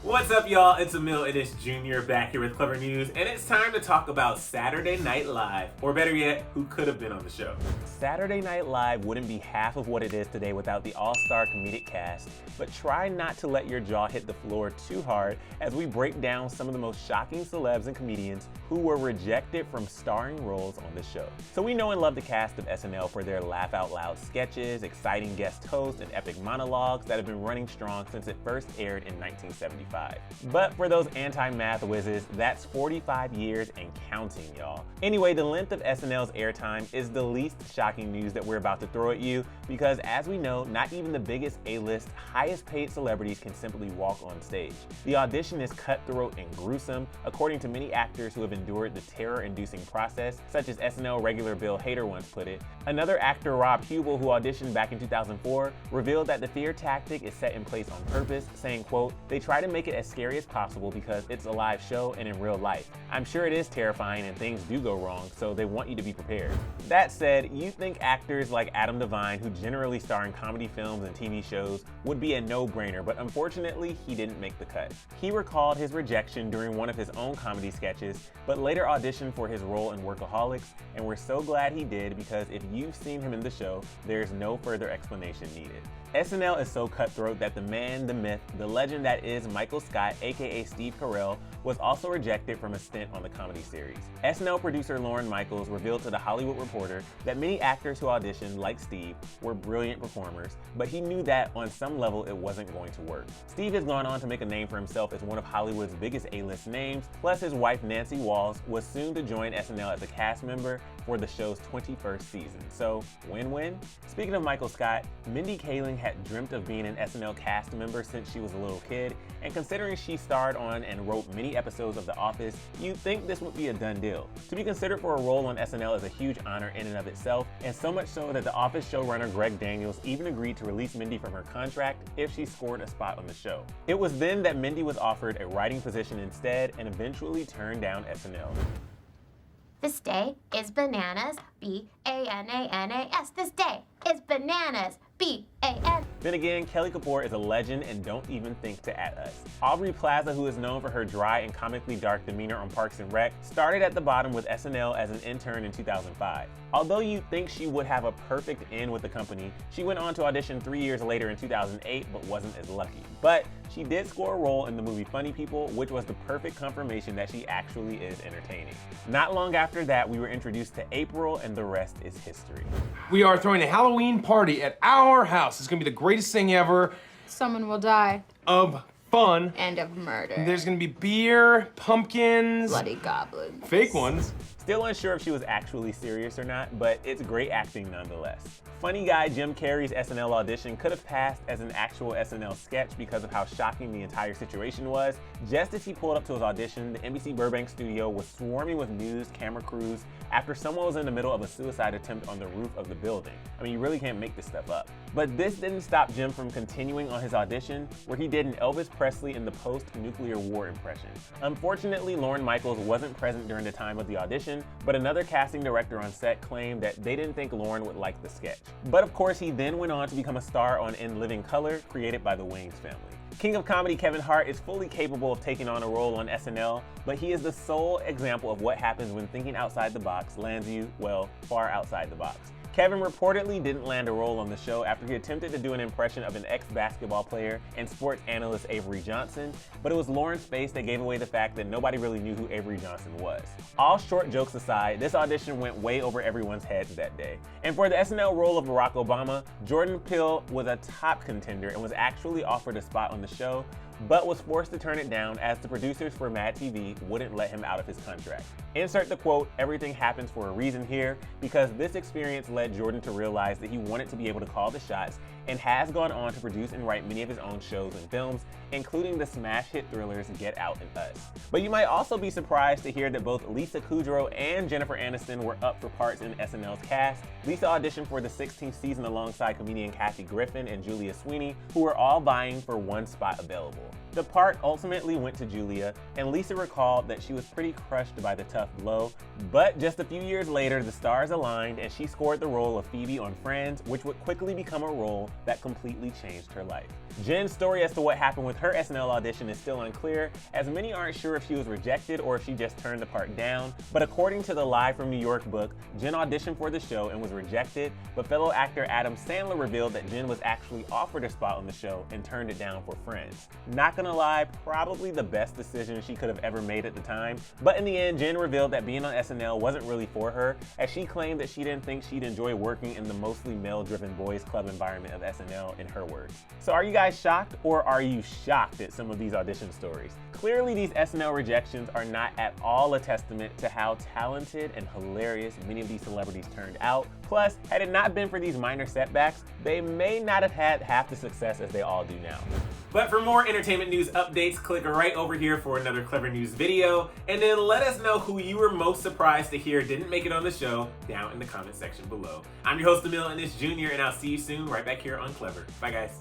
What's up, y'all? It's Emile Ennis Jr. back here with Clevver News, and it's time to talk about Saturday Night Live, or better yet, who could have been on the show. Saturday Night Live wouldn't be half of what it is today without the all-star comedic cast, but try not to let your jaw hit the floor too hard as we break down some of the most shocking celebs and comedians who were rejected from starring roles on the show. So we know and love the cast of SNL for their laugh-out-loud sketches, exciting guest hosts, and epic monologues that have been running strong since it first aired in 1975. But for those anti-math whizzes, that's 45 years and counting, y'all. Anyway, the length of SNL's airtime is the least shocking news that we're about to throw at you because, as we know, not even the biggest A-list, highest paid celebrities can simply walk on stage. The audition is cutthroat and gruesome, according to many actors who have endured the terror-inducing process, such as SNL regular Bill Hader once put it. Another actor, Rob Hubel, who auditioned back in 2004, revealed that the fear tactic is set in place on purpose, saying, quote, "They try to make it as scary as possible because it's a live show and in real life. I'm sure it is terrifying and things do go wrong, so they want you to be prepared." That said, you think actors like Adam Devine, who generally star in comedy films and TV shows, would be a no-brainer, but unfortunately, he didn't make the cut. He recalled his rejection during one of his own comedy sketches, but later auditioned for his role in Workaholics, and we're so glad he did because if you've seen him in the show, there's no further explanation needed. SNL is so cutthroat that the man, the myth, the legend that is Michael Scott, aka Steve Carell, was also rejected from a stint on the comedy series. SNL producer Lorne Michaels revealed to The Hollywood Reporter that many actors who auditioned, like Steve, were brilliant performers, but he knew that on some level it wasn't going to work. Steve has gone on to make a name for himself as one of Hollywood's biggest A-list names, plus his wife Nancy Walls was soon to join SNL as a cast member for the show's 21st season. So, win-win? Speaking of Michael Scott, Mindy Kaling had dreamt of being an SNL cast member since she was a little kid, and considering she starred on and wrote many episodes of The Office, you'd think this would be a done deal. To be considered for a role on SNL is a huge honor in and of itself, and so much so that The Office showrunner Greg Daniels even agreed to release Mindy from her contract if she scored a spot on the show. It was then that Mindy was offered a writing position instead and eventually turned down SNL. This day is bananas, B-A-N-A-N-A-S. This day is bananas, B-A-N. Then again, Kelly Kapoor is a legend and don't even think to at us. Aubrey Plaza, who is known for her dry and comically dark demeanor on Parks and Rec, started at the bottom with SNL as an intern in 2005. Although you'd think she would have a perfect end with the company, she went on to audition 3 years later in 2008 but wasn't as lucky. But she did score a role in the movie Funny People, which was the perfect confirmation that she actually is entertaining. Not long after that, we were introduced to April, and the rest is history. We are throwing a Halloween party at our house. It's gonna be the greatest thing ever. Someone will die. Of fun. And of murder. There's gonna be beer, pumpkins. Bloody goblins. Fake ones. Still unsure if she was actually serious or not, but it's great acting nonetheless. Funny guy Jim Carrey's SNL audition could have passed as an actual SNL sketch because of how shocking the entire situation was. Just as he pulled up to his audition, the NBC Burbank studio was swarming with news camera crews after someone was in the middle of a suicide attempt on the roof of the building. I mean, you really can't make this stuff up. But this didn't stop Jim from continuing on his audition, where he did an Elvis Presley in the post-nuclear war impression. Unfortunately, Lorne Michaels wasn't present during the time of the audition, but another casting director on set claimed that they didn't think Lorne would like the sketch. But of course, he then went on to become a star on In Living Color, created by the Wayans family. King of comedy Kevin Hart is fully capable of taking on a role on SNL, but he is the sole example of what happens when thinking outside the box lands you, well, far outside the box. Kevin reportedly didn't land a role on the show after he attempted to do an impression of an ex-basketball player and sports analyst Avery Johnson, but it was Lauren's face that gave away the fact that nobody really knew who Avery Johnson was. All short jokes aside, this audition went way over everyone's heads that day. And for the SNL role of Barack Obama, Jordan Peele was a top contender and was actually offered a spot on the show, but was forced to turn it down as the producers for Mad TV wouldn't let him out of his contract. Insert the quote, "Everything happens for a reason" here, because this experience led Jordan to realize that he wanted to be able to call the shots and has gone on to produce and write many of his own shows and films, including the smash hit thrillers Get Out and Us. But you might also be surprised to hear that both Lisa Kudrow and Jennifer Aniston were up for parts in SNL's cast. Lisa auditioned for the 16th season alongside comedian Kathy Griffin and Julia Sweeney, who were all vying for one spot available. The part ultimately went to Julia, and Lisa recalled that she was pretty crushed by the tough blow, but just a few years later, the stars aligned and she scored the role of Phoebe on Friends, which would quickly become a role that completely changed her life. Jen's story as to what happened with her SNL audition is still unclear, as many aren't sure if she was rejected or if she just turned the part down. But according to the Live from New York book, Jen auditioned for the show and was rejected, but fellow actor Adam Sandler revealed that Jen was actually offered a spot on the show and turned it down for Friends. Not gonna lie, probably the best decision she could have ever made at the time, but in the end, Jen revealed that being on SNL wasn't really for her, as she claimed that she didn't think she'd enjoy working in the mostly male-driven boys club environment of SNL, in her words. So are you guys shocked, or are you shocked at some of these audition stories? Clearly, these SNL rejections are not at all a testament to how talented and hilarious many of these celebrities turned out. Plus, had it not been for these minor setbacks, they may not have had half the success as they all do now. But for more entertainment news updates, click right over here for another Clevver News video, and then let us know who you were most surprised to hear didn't make it on the show down in the comment section below. I'm your host, Emile Ennis Jr., and I'll see you soon right back here on Clevver. Bye, guys.